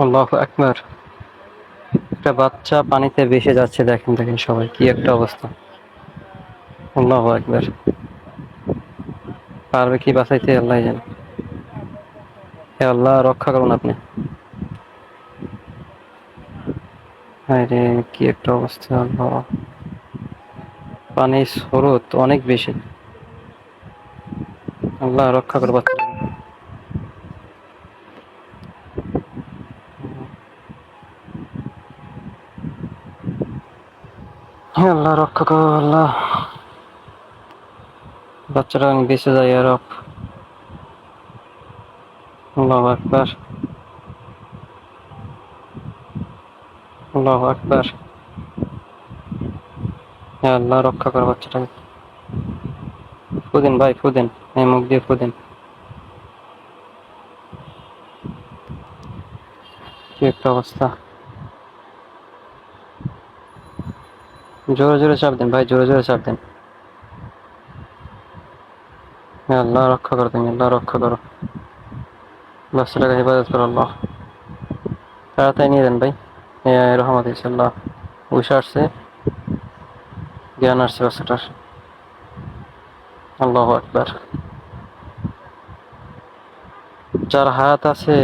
আল্লাহু আকবার। একটা বাচ্চা পানিতে ভেসে যাচ্ছে, দেখেন দেখেন সবাই, কি একটা অবস্থা। আল্লাহু আকবার। পারবে কি বাঁচাইতে, আল্লাহ জানে। হে আল্লাহ, রক্ষা করুন আপনি। হায় রে, কি একটা অবস্থা আল্লাহ। পানির স্রোত অনেক বেশি। আল্লাহ রক্ষা করো বাচ্চাটাকে। হে আল্লাহ, রক্ষা করো আল্লাহ। বাচ্চাটা আমি বেঁচে যাই আর। আল্লাহু আকবার। আল্লাহু আকবার। হে আল্লাহ, রক্ষা করো বাচ্চাটাকে। ফুদিন ভাই, ফুদিন। এই মুখ দিয়ে ফুদিন। কি একটা অবস্থা। জোরে জোরে চাপ দেন ভাই, জোরে জোরে চাপ দেন। হে আল্লাহ, রক্ষা করো তুমি, আল্লাহ রক্ষা করো। বাচ্চাটাকে হেফাজত করো আল্লাহ। তাড়াতাড়ি নিয়ে দেন ভাই। রহমত ইনশাল্লাহ। উষা আসছে, জ্ঞান আসছে বাচ্চাটার। আল্লাহু আকবার। যার হাত আছে।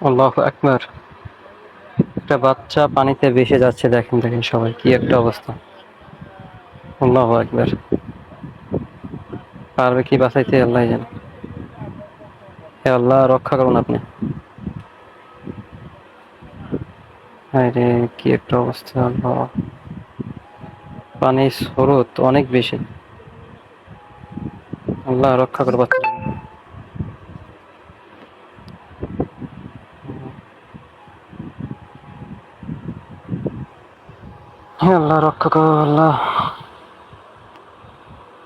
আল্লাহু আকবার। একটা বাচ্চা পানিতে ভেসে যাচ্ছে, দেখেন দেখেন সবাই, কি একটা অবস্থা। আল্লাহু আকবার। পারবে কি বাঁচাইতে, আল্লাহ জানে। হে আল্লাহ, রক্ষা করুন আপনি। হায় রে, কি একটা অবস্থা আল্লাহ। পানির স্রোত অনেক বেশি। আল্লাহ রক্ষা করো বাচ্চাটাকে। হে আল্লাহ, রক্ষা করো আল্লাহ।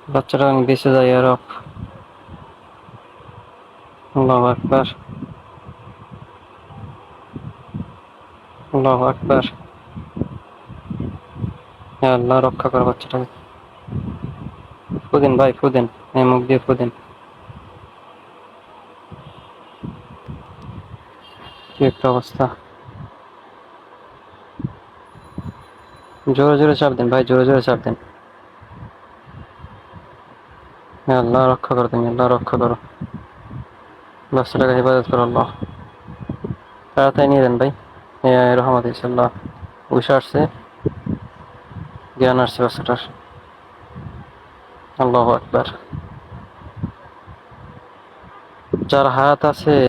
বাচ্চাটা আমি বেঁচে যাই আর। আল্লাহু আকবার। আল্লাহু আকবার। হে আল্লাহ, রক্ষা করো বাচ্চাটাকে। ফুদিন ভাই, ফুদিন। এই মুখ দিয়ে ফুদিন। কি একটা অবস্থা। জোরে জোরে চাপ দেন ভাই, জোরে জোরে চাপ দেন। হে আল্লাহ, রক্ষা করো তুমি, আল্লাহ রক্ষা করো। বাচ্চাটাকে হেফাজত করো আল্লাহ। তাড়াতাড়ি নিয়ে দেন ভাই। রহমত ইনশাল্লাহ। উষা আসছে, জ্ঞান আসছে বাচ্চাটার। আল্লাহু আকবার। যার হাত আছে।